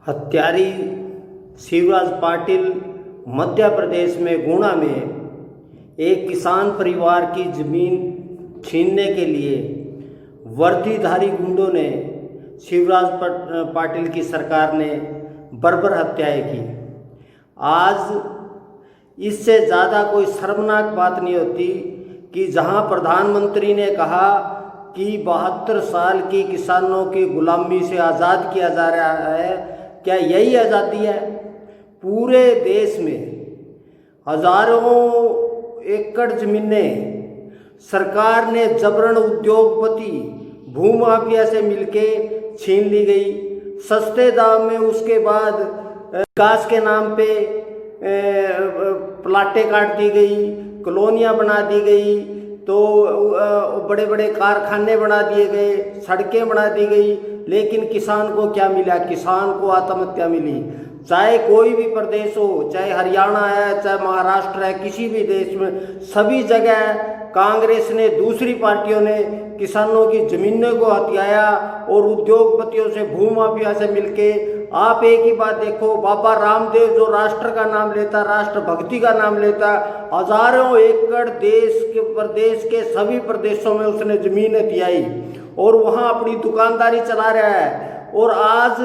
हत्यारी शिवराज पाटिल मध्य प्रदेश में गुना में एक किसान परिवार की ज़मीन छीनने के लिए वर्दीधारी गुंडों ने शिवराज पाटिल की सरकार ने बर्बर हत्याएं की। आज इससे ज़्यादा कोई शर्मनाक बात नहीं होती कि जहां प्रधानमंत्री ने कहा कि 72 साल की किसानों की गुलामी से आज़ाद किया जा रहा है, क्या यही आज़ादी है? पूरे देश में हजारों एकड़ ज़मीनें सरकार ने जबरन उद्योगपति भूमाफिया से मिलके छीन ली गई। सस्ते दाम में उसके बाद विकास के नाम पे प्लाटें काट दी गई, कॉलोनियाँ बना दी गई, तो बड़े बड़े कारखाने बना दिए गए, सड़कें बना दी गई। लेकिन किसान को क्या मिला? किसान को आत्महत्या मिली। चाहे कोई भी प्रदेश हो, चाहे हरियाणा है, चाहे महाराष्ट्र है, किसी भी देश में सभी जगह कांग्रेस ने, दूसरी पार्टियों ने किसानों की ज़मीनों को हथियाया और उद्योगपतियों से, भूमाफिया से मिलके। आप एक ही बात देखो, बाबा रामदेव जो राष्ट्र का नाम लेता, राष्ट्रभक्ति का नाम लेता, हजारों एकड़ प्रदेश के सभी प्रदेशों में उसने ज़मीन हथियाई और वहाँ अपनी दुकानदारी चला रहा है। और आज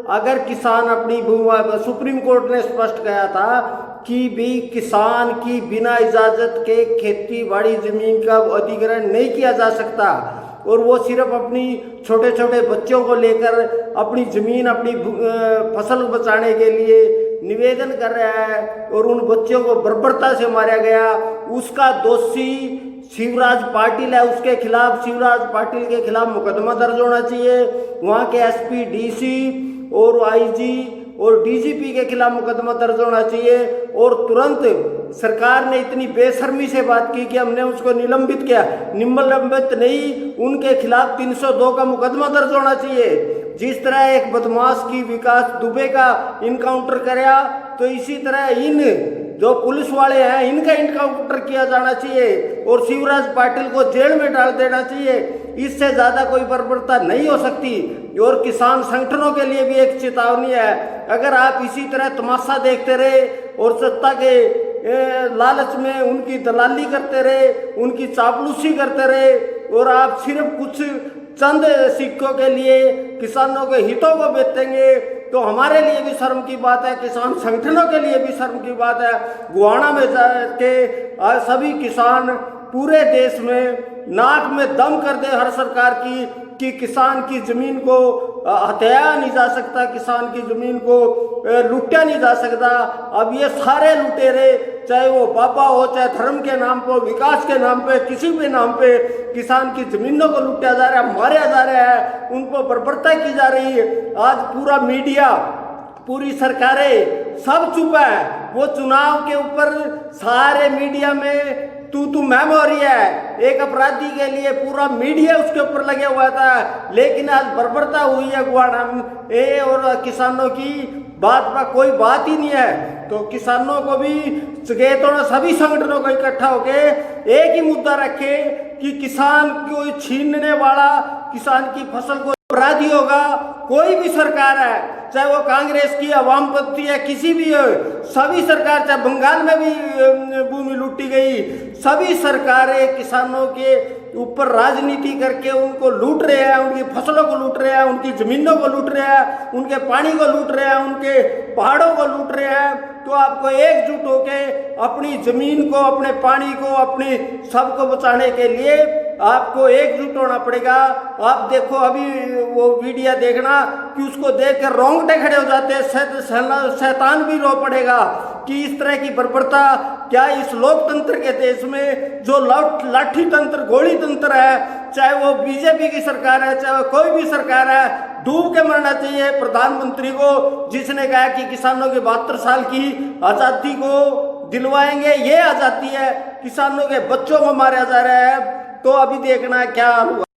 अगर किसान अपनी भूमि, सुप्रीम कोर्ट ने स्पष्ट कहा था कि भी किसान की बिना इजाज़त के खेती बाड़ी ज़मीन का अधिग्रहण नहीं किया जा सकता, और वो सिर्फ अपनी छोटे छोटे बच्चों को लेकर अपनी ज़मीन, अपनी फसल बचाने के लिए निवेदन कर रहा है और उन बच्चों को बर्बरता से मारा गया। उसका दोषी शिवराज पाटिल है, उसके खिलाफ, शिवराज पाटिल के खिलाफ मुकदमा दर्ज होना चाहिए। वहाँ के एसपी, डीसी और आईजी और डीजीपी के खिलाफ मुकदमा दर्ज होना चाहिए। और तुरंत सरकार ने इतनी बेशर्मी से बात की कि हमने उसको निलंबित किया। निलंबित नहीं, उनके खिलाफ 302 का मुकदमा दर्ज होना चाहिए। जिस तरह एक बदमाश की विकास दुबे का इनकाउंटर कराया, तो इसी तरह इन जो पुलिस वाले हैं इनका इनकाउंटर किया जाना चाहिए और शिवराज पाटिल को जेल में डाल देना चाहिए। इससे ज़्यादा कोई बर्बरता नहीं हो सकती। और किसान संगठनों के लिए भी एक चेतावनी है, अगर आप इसी तरह तमाशा देखते रहे और सत्ता के लालच में उनकी दलाली करते रहे, उनकी चापलूसी करते रहे और आप सिर्फ कुछ चंद सिक्कों के लिए किसानों के हितों को बेचेंगे, तो हमारे लिए भी शर्म की बात है, किसान संगठनों के लिए भी शर्म की बात है। गुआना में जाके सभी किसान पूरे देश में नाक में दम कर दे हर सरकार की कि किसान की ज़मीन को हथियाया नहीं जा सकता, किसान की ज़मीन को लूटा नहीं जा सकता। अब ये सारे लुटेरे, चाहे वो बाबा हो, चाहे धर्म के नाम पर, विकास के नाम पे, किसी भी नाम पे किसान की ज़मीनों को लूटा जा रहा है, मारा जा रहा है, उनको बर्बरता की जा रही है। आज पूरा मीडिया, पूरी सरकारें सब चुप है। वो चुनाव के ऊपर सारे मीडिया में तू मैम हो रही है, एक अपराधी के लिए पूरा मीडिया उसके ऊपर लगे हुआ था। लेकिन आज बर्बरता हुई है गुआना में और किसानों की बात पर कोई बात ही नहीं है। तो किसानों को भी सचेत, सभी संगठनों को इकट्ठा होके एक ही मुद्दा रखे कि किसान को छीनने वाला, किसान की फसल को अपराधी होगा। कोई भी सरकार है, चाहे वो कांग्रेस की, वामपंथी है, किसी भी हो, सभी सरकार, चाहे बंगाल में भी भूमि लूटी गई, सभी सरकारें किसानों के ऊपर राजनीति करके उनको लूट रहे हैं, उनकी फसलों को लूट रहे हैं, उनकी ज़मीनों को लूट रहे हैं, उनके पानी को लूट रहे हैं, उनके पहाड़ों को लूट रहे हैं। तो आपको एकजुट होके अपनी ज़मीन को, अपने पानी को, अपनी सबको बचाने के लिए आपको एकजुट होना पड़ेगा। आप देखो अभी वो वीडियो देखना कि उसको देख कर रोंगटे खड़े हो जाते हैं, शैतान भी रो पड़ेगा कि इस तरह की बर्बरता क्या इस लोकतंत्र के देश में, जो लाठी तंत्र, गोली तंत्र है, चाहे वो बीजेपी की सरकार है, चाहे वो कोई भी सरकार है, डूब के मरना चाहिए प्रधानमंत्री को, जिसने कहा कि किसानों के 72 साल की आजादी को दिलवाएंगे। ये आजादी है, किसानों के बच्चों को मारा जा रहा है। तो अभी देखना क्या